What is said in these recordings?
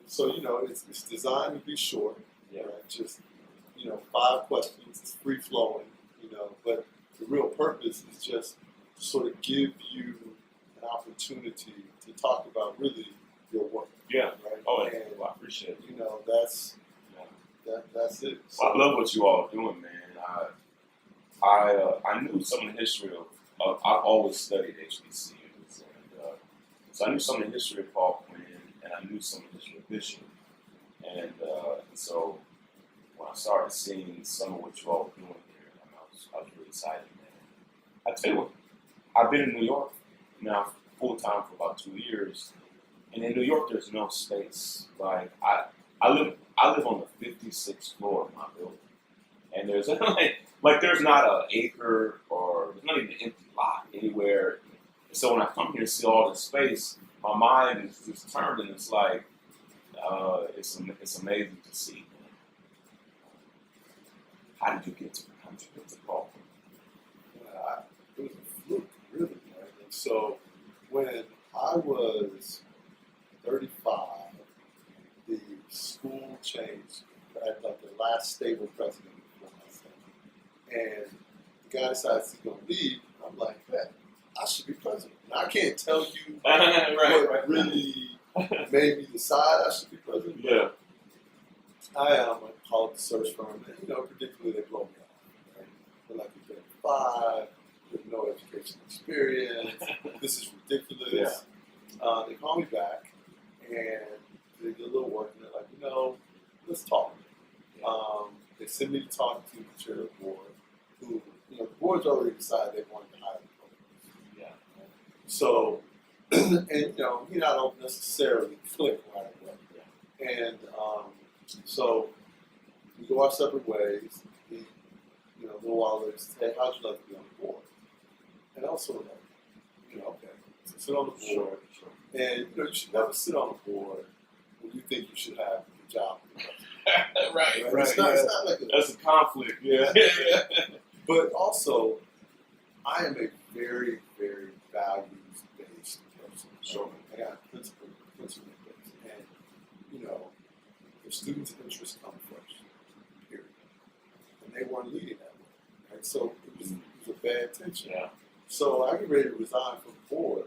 So, it's designed to be short, Yeah. right? Just, 5 questions. It's free flowing, but the real purpose is just to sort of give you an opportunity to talk about really your work. Yeah. Right. Oh, and I appreciate it. That's it. So, Well, I love what you all are doing, man. I knew some of the history of I've always studied HBCUs, and so I knew some of the history of Paul Quinn, and I knew some of the history of Bishop, and so when I started seeing some of what you all were doing here, I was really excited, man. I tell you what, I've been in New York now full time for about 2 years, and in New York there's no space. Like I live on the 56th floor of my building, and there's like there's not an acre or there's not even an empty lot anywhere. So when I come here and see all this space, my mind is just turned, and it's like it's amazing to see. How did you get to Paul? It was a fluke, really. Right? And so when I was 35, the school changed. I had like the last stable president before myself. And the guy decides he's going to leave. I'm like, man, I should be president. Now, I can't tell you what really made me decide I should be president. Yeah. I called the search firm, and predictably they blow me off. Right? They're like, you're 35, you have no education experience, this is ridiculous. Yeah. They call me back, and they did a little work, and they're like, let's talk. They send me to talk to the chair of the board, who, the board's already decided they wanted to hire the program. Yeah. So, and he don't necessarily click right away. Yeah. And so we go our separate ways. He, a little while later, says, hey, how'd you like to be on the board? And I was sort of like, okay, so sit on the board. Sure. And you should never sit on the board when you think you should have the job. Right. It's not like that's a conflict. Yeah. But also, I am a very, very values-based person. Sure. I got principle-based. And, the students' interests come first, period. And they weren't leading that way. Right? So it was a bad tension. Yeah. So I get ready to resign from the board,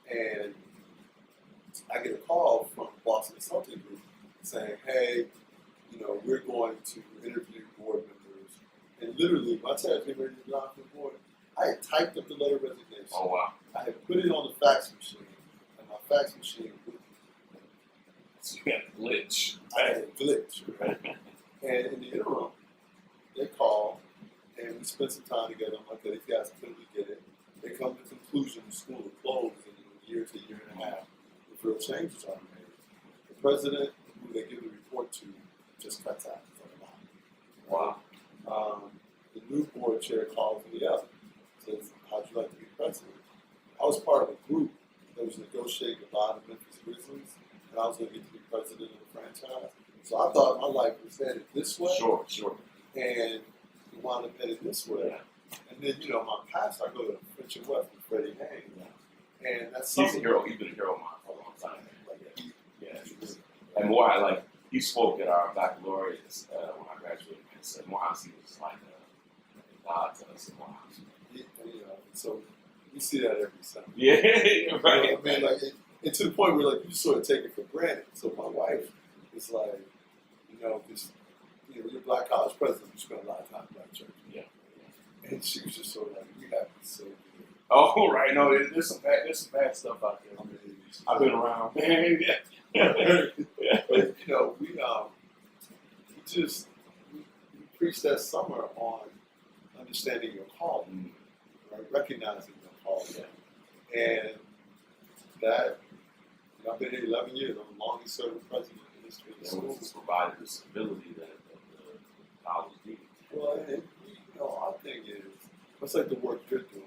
and I get a call from Boston Consulting Group saying, hey, we're going to interview board members. And literally, by the time I was getting ready to resign from the board, I had typed up the letter of resignation. Oh, wow. I had put it on the fax machine, and my fax machine would. So you got a glitch. I had a glitch, right? And in the interim, they call, and we spent some time together. I'm like, okay, these guys clearly get it. They come to the conclusion the school will close in a year to a year and a half if real changes are made. The president, who they give the report to, just cuts out. Wow. The new board chair calls me up, says, how'd you like to be president? I was part of a group that was negotiating a lot of Memphis Grizzlies, and I was going to get to be president of the franchise. So I thought my life was headed this way. Sure. And it wound up headed this way. Yeah. And then, my past, I go to French and West with Freddie Haynes. Yeah. And that's He's a something. hero. He's been a hero of mine for a long time. Yeah. And more, he spoke at our baccalaureate when I graduated, and said, Mohammed was like a god to us in Mohammed. So we see that every Sunday. Yeah, right. I mean, and to the point where, you just sort of take it for granted. So my wife is like, because, you're black college president, you spend a lot of time in black church. Yeah. And she was just sort of like, we have to so good. Oh, right. No, there's some bad stuff out there. I've been around. Yeah. But, we preached that summer on understanding your calling, right? Recognizing your calling. Yeah. And that, I've been here 11 years. I'm the longest serving president in the history of the school. It's provided the stability that the college needed. Well, and our thing is, much like the work you're doing,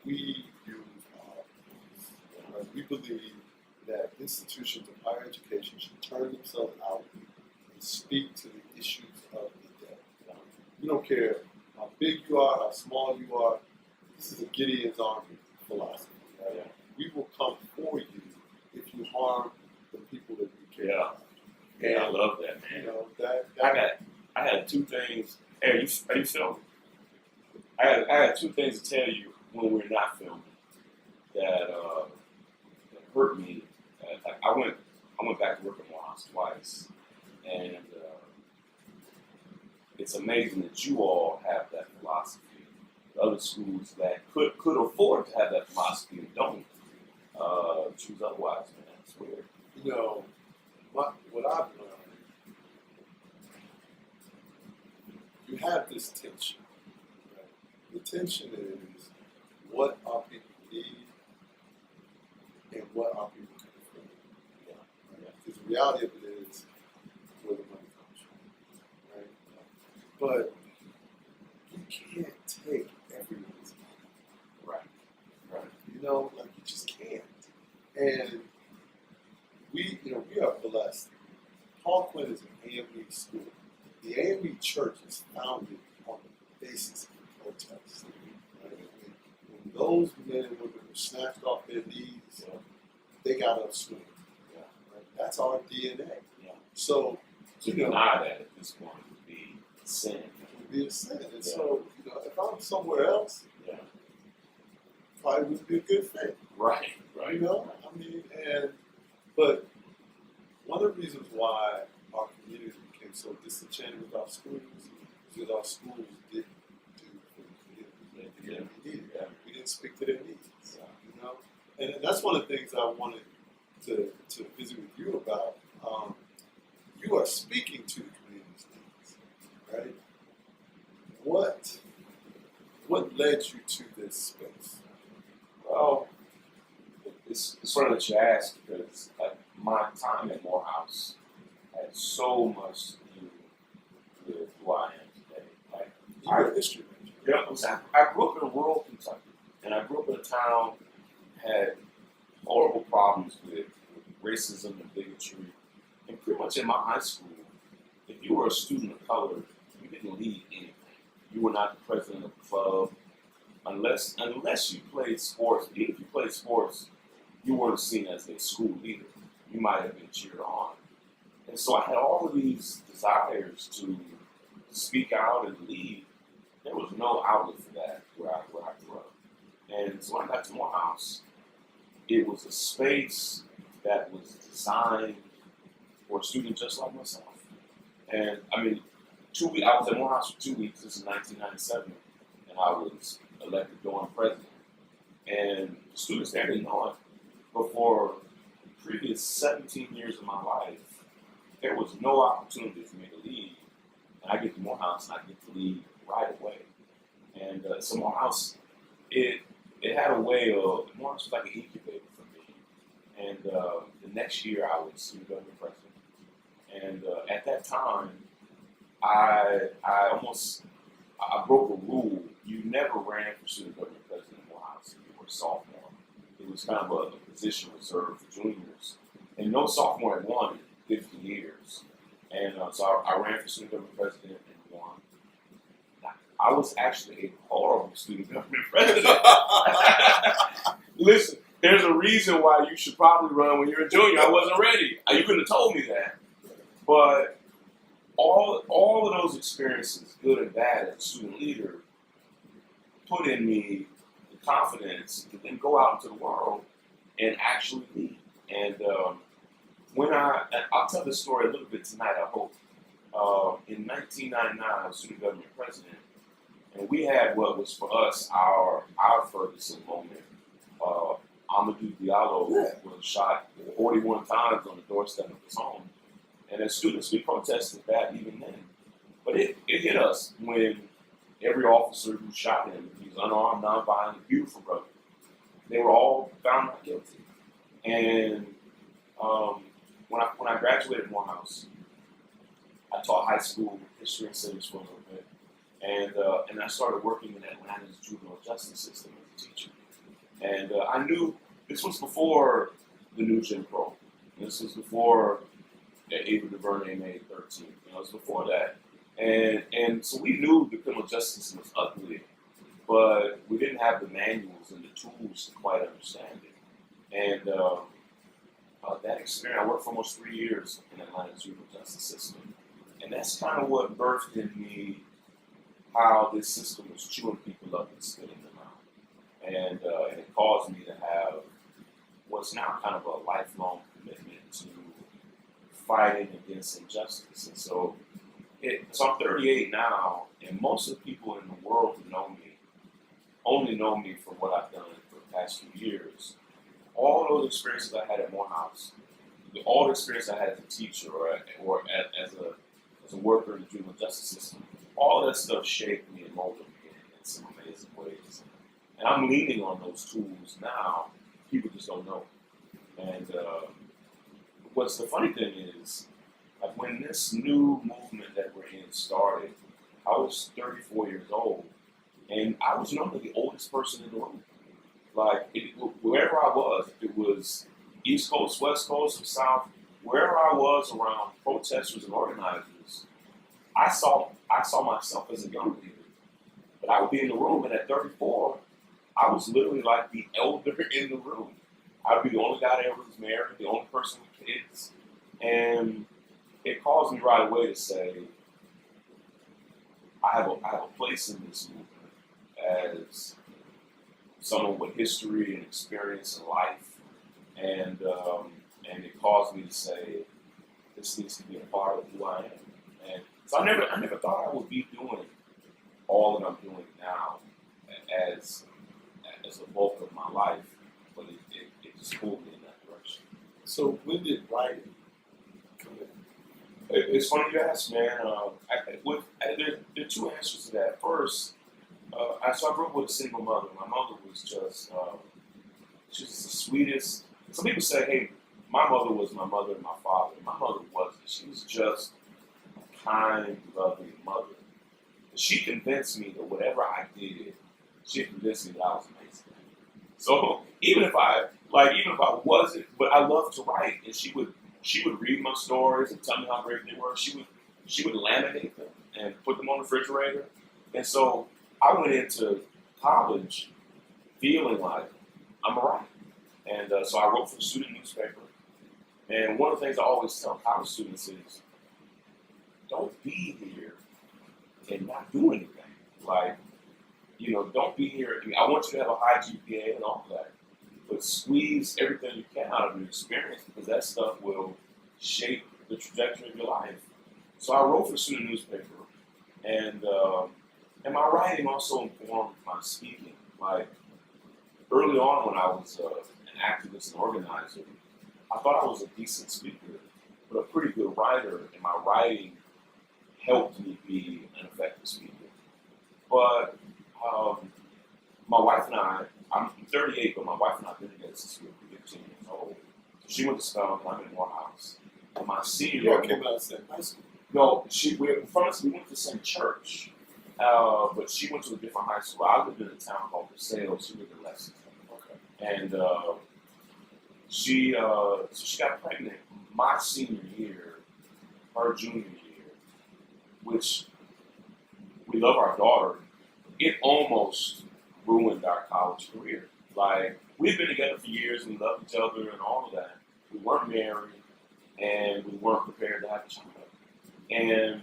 we use our right? We believe that institutions of higher education should turn themselves out and speak to the issues of the day. We don't care how big you are, how small you are. This is a Gideon's Army philosophy. Right? Yeah. We will come for you if you harm the people that we Yeah. Yeah, I love that, You man. know, that I had two things. Hey, are you filming? I had two things to tell you when we're not filming that hurt me. Like I went back to work at Morehouse twice, and it's amazing that you all have that philosophy. The other schools that could afford to have that philosophy and don't choose otherwise, man. It's weird. you know, what I've learned, you have this tension. Right? The tension is what our people need and what our people can afford. Yeah. Right? Because the reality of it is where the money comes from. Right? But you can't take everyone's money. Right. Right. You know, like you just can't. And we are blessed. Paul Quinn is an AME school. The AME church is founded on the basis of protest. Right? When those men and women were snatched off their knees, they got up swinging. Yeah. Right? That's our DNA. Yeah. So, To deny that at this point would be sin. it would be a sin. And Yeah. so, if I'm somewhere else, Yeah. probably wouldn't be a good fit. Right. Right. You know, I mean, but one of the reasons why our community became so disenchanted with our schools is because our schools didn't do for the community that we needed. Yeah. We didn't speak to their needs. Yeah. You know, and that's one of the things I wanted to visit with you about. You are speaking to the community's needs, right? What led you to this space? Well, it's funny that you ask because like my time at Morehouse had so much to do with who I am today. Like You're a history major. yeah, I grew up in rural Kentucky, and I grew up in a town that had horrible problems with racism and bigotry. And pretty much in my high school, if you were a student of color, you didn't lead anything. You were not the president of the club, unless you played sports. Even if you played sports, you weren't seen as a school leader. You might have been cheered on. And so I had all of these desires to speak out and lead. There was no outlet for that where I grew up. And so when I got to Morehouse, it was a space that was designed for a student just like myself. And I mean, I was at Morehouse for 2 weeks. This is 1997, and I was elected dorm president. And the students there didn't know it. But for the previous 17 years of my life, there was no opportunity for me to lead. And I get to Morehouse, and I get to lead right away. And so Morehouse, it had a way of, Morehouse was like an incubator for me. And the next year, I was student government president. And at that time, I broke a rule. You never ran for student government president in Morehouse if you were a sophomore. It was kind of a position reserved for juniors. And no sophomore had won in 50 years. And so I ran for student government president and won. I was actually a horrible student government president. Listen, there's a reason why you should probably run when you're a junior. I wasn't ready. You couldn't have told me that. But all of those experiences, good and bad, as a student leader, put in me the confidence to then go out into the world and actually lead. And I'll tell this story a little bit tonight, I hope. In 1999, I was student government president, and we had what was for us our Ferguson moment. Amadou Diallo was shot 41 times on the doorstep of his home. And as students, we protested that even then. But it hit us when every officer who shot him, he was unarmed, nonviolent, beautiful brother, they were all found not guilty. And when I graduated Morehouse, I taught high school history and civics for a little bit. And I started working in Atlanta's juvenile justice system as a teacher. And I knew this was before the new Jim Crow. This was before Ava DuVernay made 13. It was before that. And so we knew the criminal justice system was ugly, but we didn't have the manuals and the tools to quite understand it. And that experience, I worked for almost 3 years in Atlanta's juvenile justice system. And that's kind of what birthed in me how this system was chewing people up and spitting them out. And it caused me to have what's now kind of a lifelong commitment to fighting against injustice. And so I'm 38 now, and most of the people in the world who know me only know me for what I've done for the past few years. All those experiences I had at Morehouse, all the experience I had as a teacher or as a worker in the juvenile justice system, all that stuff shaped me and molded me in some amazing ways. And I'm leaning on those tools now. People just don't know. And what's the funny thing is, like when this new movement that we're in started, I was 34 years old, and I was normally the oldest person in the room. Like wherever I was, if it was East Coast, West Coast, or South, wherever I was around protesters and organizers, I saw myself as a young leader. But I would be in the room, and at 34, I was literally like the elder in the room. I would be the only guy that ever was married, the only person with kids. And it caused me right away to say, I have a place in this movement as someone with history and experience in life. And it caused me to say, this needs to be a part of who I am. And so I never thought I would be doing all that I'm doing now as the bulk of my life, but it just pulled me in that direction. So when did writing come in? It's funny you ask, man. There are two answers to that. First, so I grew up with a single mother. My mother was just, she was the sweetest. Some people say, hey, my mother was my mother and my father. My mother wasn't. She was just a kind, loving mother. She convinced me that whatever I did, she convinced me that I was amazing. So even if I wasn't, but I loved to write, and she would read my stories and tell me how great they were. She would laminate them and put them on the refrigerator. And so I went into college feeling like I'm a writer. And so I wrote for the student newspaper. And one of the things I always tell college students is, don't be here and not do anything. Like, don't be here. I want you to have a high GPA and all of that. But squeeze everything you can out of your experience, because that stuff will shape the trajectory of your life. So I wrote for the student newspaper. And my writing also informed my speaking. Like, early on when I was an activist and organizer, I thought I was a decent speaker, but a pretty good writer, and my writing helped me be an effective speaker. But my wife and I'm 38, but my wife and I have been together since we were 15 years old. So she went to Spelman, I'm in Morehouse. And my senior You all came out of the same high school? No, we went to the same church, but she went to a different high school. I lived in a town called DeSales. She lived in Lexington. Okay. And she got pregnant my senior year, her junior year, which we love our daughter. It almost ruined our college career. Like, we've been together for years, we love each other and all of that. We weren't married, and we weren't prepared to have a child. And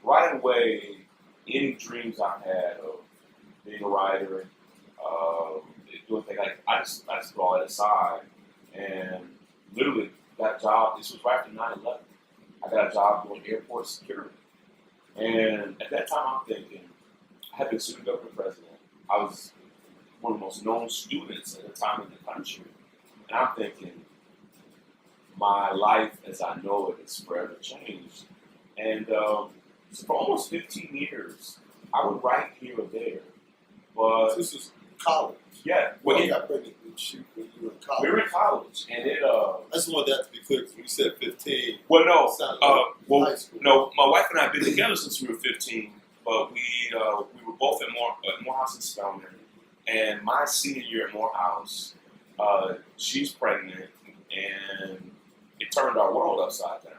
right away, any dreams I had of being a writer, doing things like I just put all that aside, and literally got a job. This was right after 9/11. I got a job doing airport security, and at that time, I'm thinking, I had been student government president. I was one of the most known students at the time in the country, and I'm thinking, my life as I know it is forever changed. And so for almost 15 years, I would write here or there. But this is college. Yeah. Well, you got pregnant when you were in college. We were in college, and it. I just want that to be clear, because when you said 15, well, no, high school. No, my wife and I have been together since we were 15, but we were both at Morehouse in Spelman, and my senior year at Morehouse, she's pregnant, and it turned our world upside down.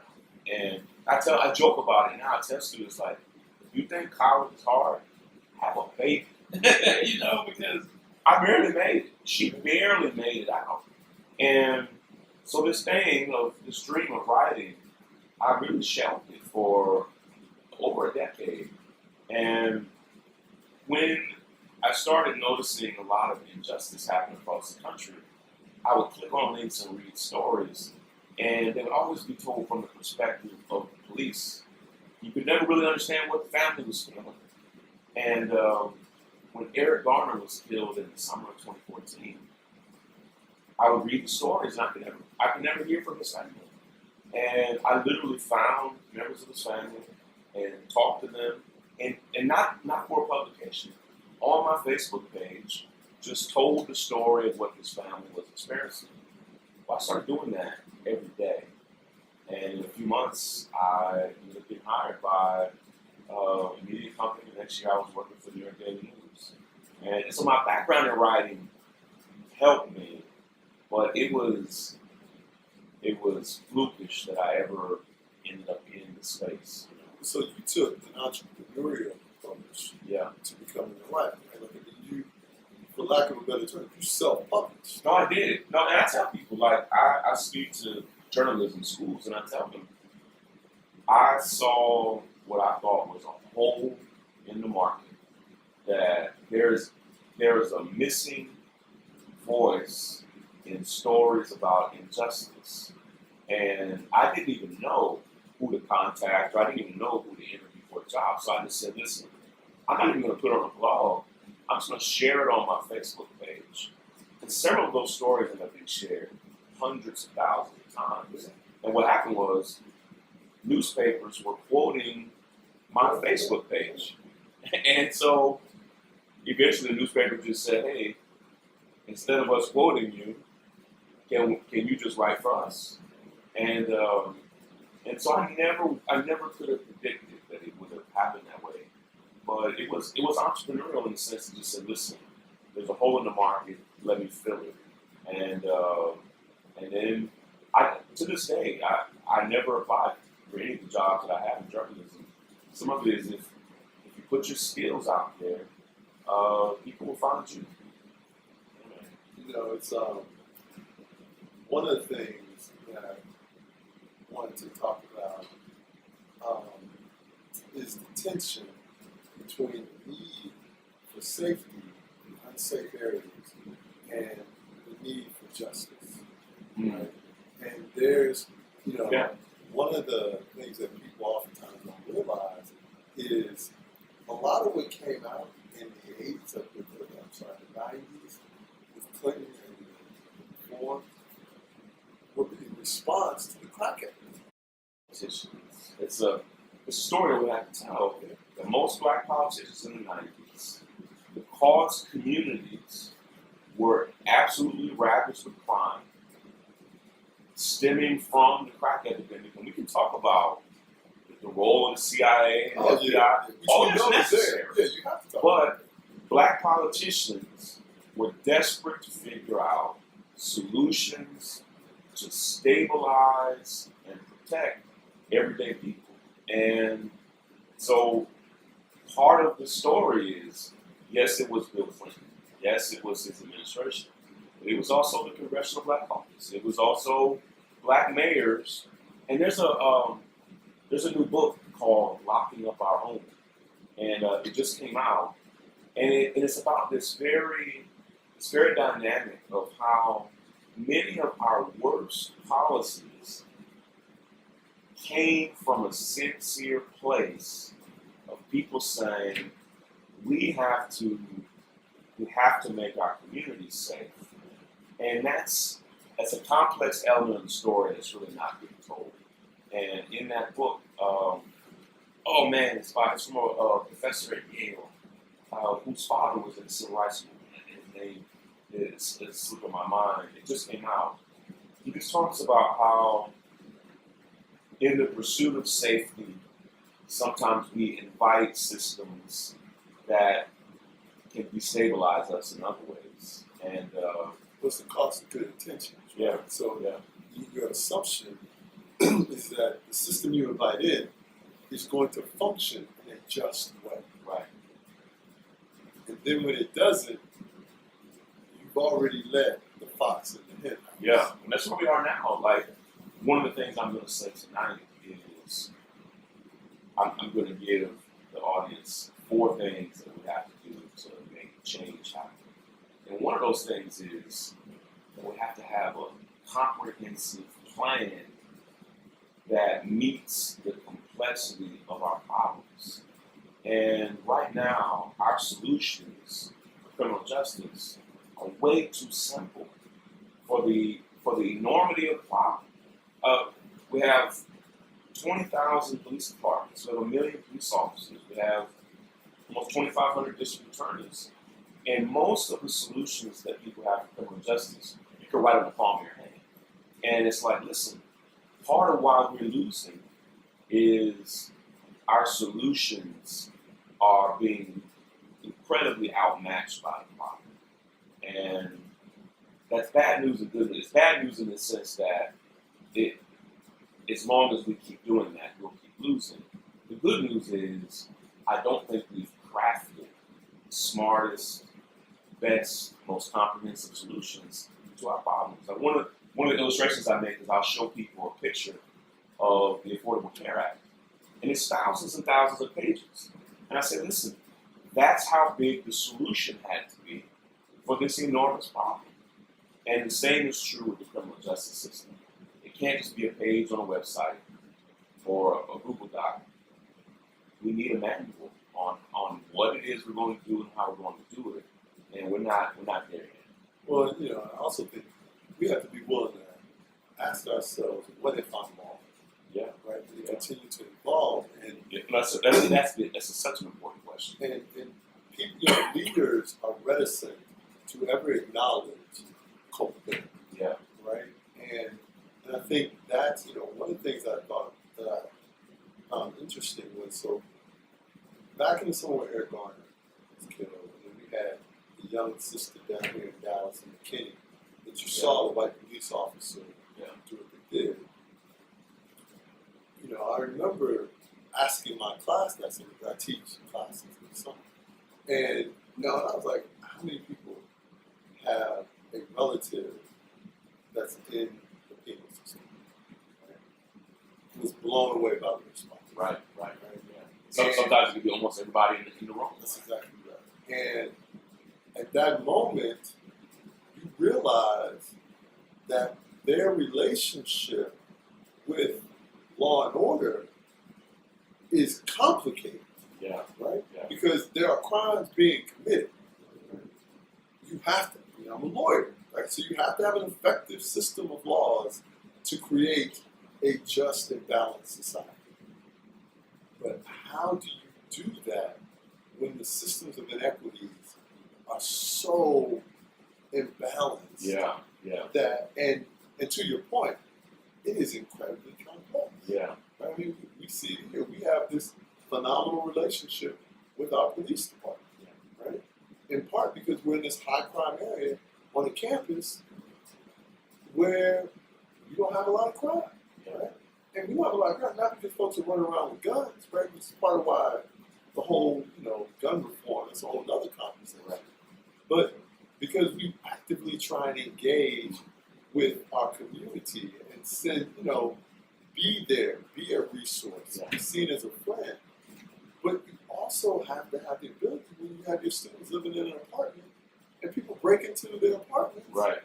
And I joke about it now. I tell students, like, if you think college is hard, have a baby. Because I barely made it. She barely made it out. And So this thing of this dream of writing, I really shelved it for over a decade. And when I started noticing a lot of injustice happening across the country, I would click on links and read stories, and they would always be told from the perspective of the police. You could never really understand what the family was feeling. And when Eric Garner was killed in the summer of 2014, I would read the stories, and I could never hear from his family. And I literally found members of his family and talked to them, and not for a publication. On my Facebook page, just told the story of what his family was experiencing. Well, I started doing that every day. And in a few months, I ended up getting hired by a media company. The next year, I was working for the New York Daily News. And so my background in writing helped me, but it was flukish that I ever ended up in the space. So you took an entrepreneurial approach Yeah. to becoming a writer, right? Like, you, for lack of a better term, you self-published. No, I did. No, and I tell people, like, I speak to journalism schools, and I tell them, I saw what I thought was a hole in the market, that there is a missing voice in stories about injustice. And I didn't even know who to contact, or I didn't even know who to interview for a job. So I just said, listen, I'm not even going to put it on a blog. I'm just going to share it on my Facebook page. And several of those stories have been shared hundreds of thousands of times. And what happened was newspapers were quoting my Facebook page. And so eventually the newspaper just said, hey, instead of us quoting you, can you just write for us? And so I never could have predicted that it would have happened that way. But it was entrepreneurial in the sense that just said, listen, there's a hole in the market, let me fill it. And then to this day, I never applied for any of the jobs that I have in journalism. Some of it is if you put your skills out there, people will find you. You know, it's one of the things that I wanted to talk about is the tension between the need for safety in unsafe areas and the need for justice. Right? And there's, one of the things that people oftentimes don't realize is a lot of what came out in the 80s, the 90s, with Clinton and before, were in response to the crack epidemic. It's a story that we have to tell. The most black politicians in the 90s, the cause communities were absolutely ravaged with crime, stemming from the crack epidemic. And we can talk about the role of the CIA and the FBI. All is necessary. Yeah, you have to talk but black politicians were desperate to figure out solutions to stabilize and protect everyday people. And so part of the story is, yes, it was Bill Clinton. Yes, it was his administration. But it was also the Congressional Black Caucus. It was also black mayors. And there's a new book called Locking Up Our Own. And it just came out. And it's about this very dynamic of how many of our worst policies came from a sincere place of people saying, we have to make our communities safe. And that's a complex element of the story that's really not being told. And in that book, it's from a professor at Yale, whose father was in the civil rights movement. His name is slipping my mind. It just came out. He just talks about how in the pursuit of safety, sometimes we invite systems that can destabilize us in other ways. And what's the cost of good intentions? Right? Yeah. So your assumption is that the system you invite in is going to function in a just way. Right. And then when it doesn't, you've already let the fox in the Yeah. Yeah, and that's where we are now. Like, one of the things I'm going to say tonight is I'm going to give the audience 4 things that we have to do to make change happen. And one of those things is that we have to have a comprehensive plan that meets the complexity of our problems. And right now, our solutions for criminal justice are way too simple for the enormity of the problem. We have 20,000 police departments. We have 1 million police officers. We have almost 2,500 district attorneys. And most of the solutions that people have for criminal justice, you can write on the palm of your hand. And it's like, listen, part of why we're losing is our solutions are being incredibly outmatched by the problem. And that's bad news and good news. It's bad news in the sense that as long as we keep doing that, we'll keep losing. The good news is I don't think we've crafted the smartest, best, most comprehensive solutions to our problems. Like one of the illustrations I make is I'll show people a picture of the Affordable Care Act. And it's thousands and thousands of pages. And I say, listen, that's how big the solution had to be for this enormous problem. And the same is true with the criminal justice system. It can't just be a page on a website or a Google Doc. We need a manual on what it is we're going to do and how we're going to do it. And we're not there yet. Well, I also think we have to be willing to ask ourselves, what if I'm wrong? Yeah. Right? And continue to evolve. And that's such an important question. And people, leaders are reticent to ever acknowledge culpability. Yeah. Right? And I think that's, one of the things I thought that I found interesting was, so back in the summer when Eric Garner was killed, and we had the young sister down here in Dallas and McKinney, that you saw the white police officer do what they did. I remember asking my class that summer, I teach classes in the summer, and I was like, how many people have a relative that's in the penal system? Right? I was blown away by the response. Right. Yeah. Sometimes it can be almost everybody in the room. That's exactly right. And at that moment, you realize that their relationship with law and order is complicated. Yeah. Right? Yeah. Because there are crimes being committed. Right? You have to, I'm a lawyer, right? So you have to have an effective system of laws to create a just and balanced society. But how do you do that when the systems of inequities are so imbalanced? Yeah. That and to your point, it is incredibly complex. Yeah. I mean, we see it here. We have this phenomenal relationship with our police department, right? In part because we're in this high crime area on a campus where you don't have a lot of crime, right? And we don't have a lot of crime, not because folks are running around with guns, right? Which is part of why the whole, gun reform is a whole other conversation. Right? But because we actively try and engage with our community and send, be there, be a resource, be seen as a friend. But you also have to have the ability when you have your students living in an apartment and people break into their apartments. Right.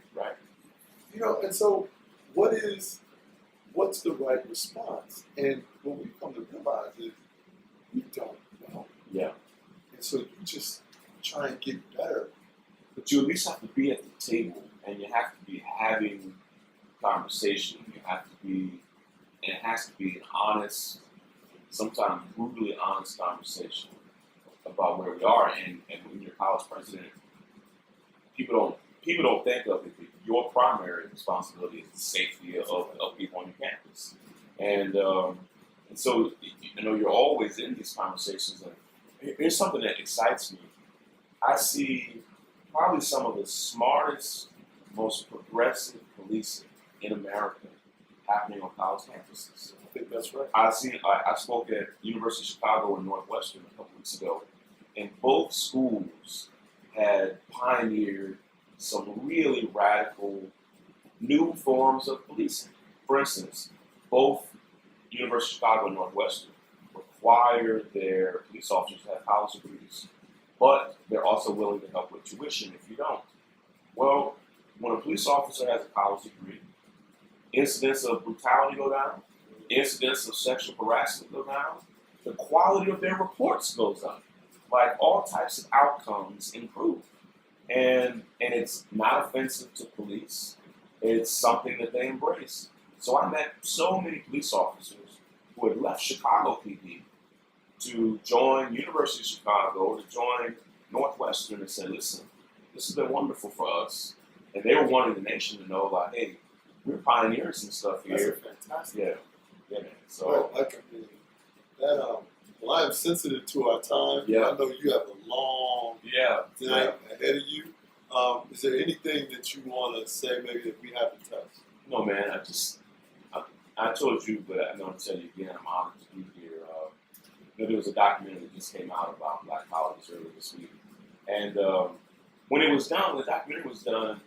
And so what's the right response? And what we come to realize is we don't know. Yeah. And so you just try and get better. But you at least have to be at the table and you have to be having conversation. It has to be an honest, sometimes brutally honest conversation about where we are. And when you're college president, people don't think of it. Your primary responsibility is the safety of people on your campus. And so, you're always in these conversations. And here's something that excites me. I see probably some of the smartest, most progressive policing in America happening on college campuses. I think that's right. I spoke at University of Chicago and Northwestern a couple weeks ago, and both schools had pioneered some really radical new forms of policing. For instance, both University of Chicago and Northwestern require their police officers to have college degrees, but they're also willing to help with tuition if you don't. Well, when a police officer has a college degree, incidents of brutality go down, incidents of sexual harassment go down, the quality of their reports goes up. Like all types of outcomes improve. And it's not offensive to police. It's something that they embrace. So I met so many police officers who had left Chicago PD to join University of Chicago or to join Northwestern and said, listen, this has been wonderful for us. And they were wanting the nation to know, like, hey, we're pioneering some stuff here. That's fantastic. Yeah, man. So, Like, I mean, that, well, I am sensitive to our time. Yeah. I know you have a long night ahead of you. Is there anything that you want to say maybe that we haven't touched? No, man, I told you, but I'm going to tell you again, I'm honored to be here. There was a documentary that just came out about Black colleges earlier this week. And when it was done, the documentary was done,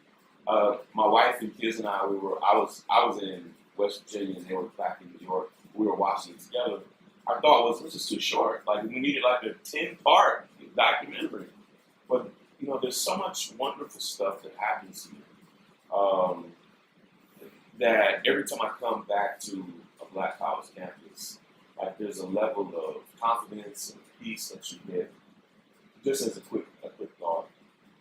my wife and kids and I was in West Virginia and they were back in New York. We were watching it together. Our thought was, this is too short. Like, we needed like a 10-part documentary. But, there's so much wonderful stuff that happens here. That every time I come back to a Black college campus, like there's a level of confidence and peace that you get. Just as a quick thought,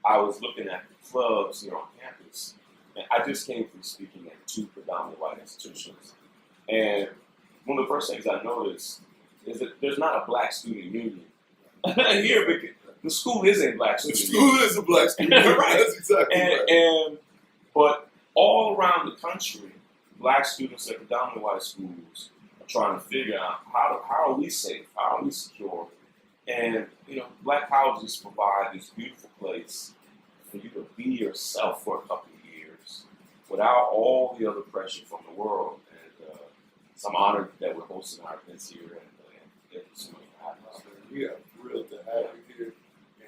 I was looking at the clubs here on campus, and I just came through speaking at 2 predominantly white institutions. And one of the first things I noticed is that there's not a Black student union here because the school is a Black The student school is a Black student. Right. That's exactly right. But all around the country, Black students at predominantly white schools are trying to figure out how are we safe, how are we secure, and Black colleges provide this beautiful place for you to be yourself for a couple of years without all the other pressure from the world. And so I'm honored that we're hosting our events here, and thank you so much for having us. We are thrilled to have you here,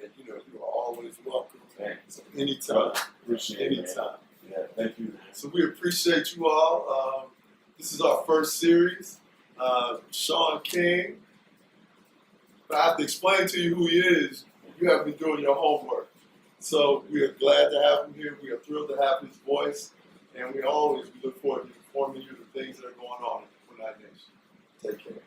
and you are always welcome. Thanks. So anytime, Appreciate it, man. anytime. Yeah, thank you. So we appreciate you all. This is our first series. Shaun King. But I have to explain to you who he is. You have been doing your homework. So we are glad to have him here. We are thrilled to have his voice. And we look forward to informing you of the things that are going on in the Nation. Take care.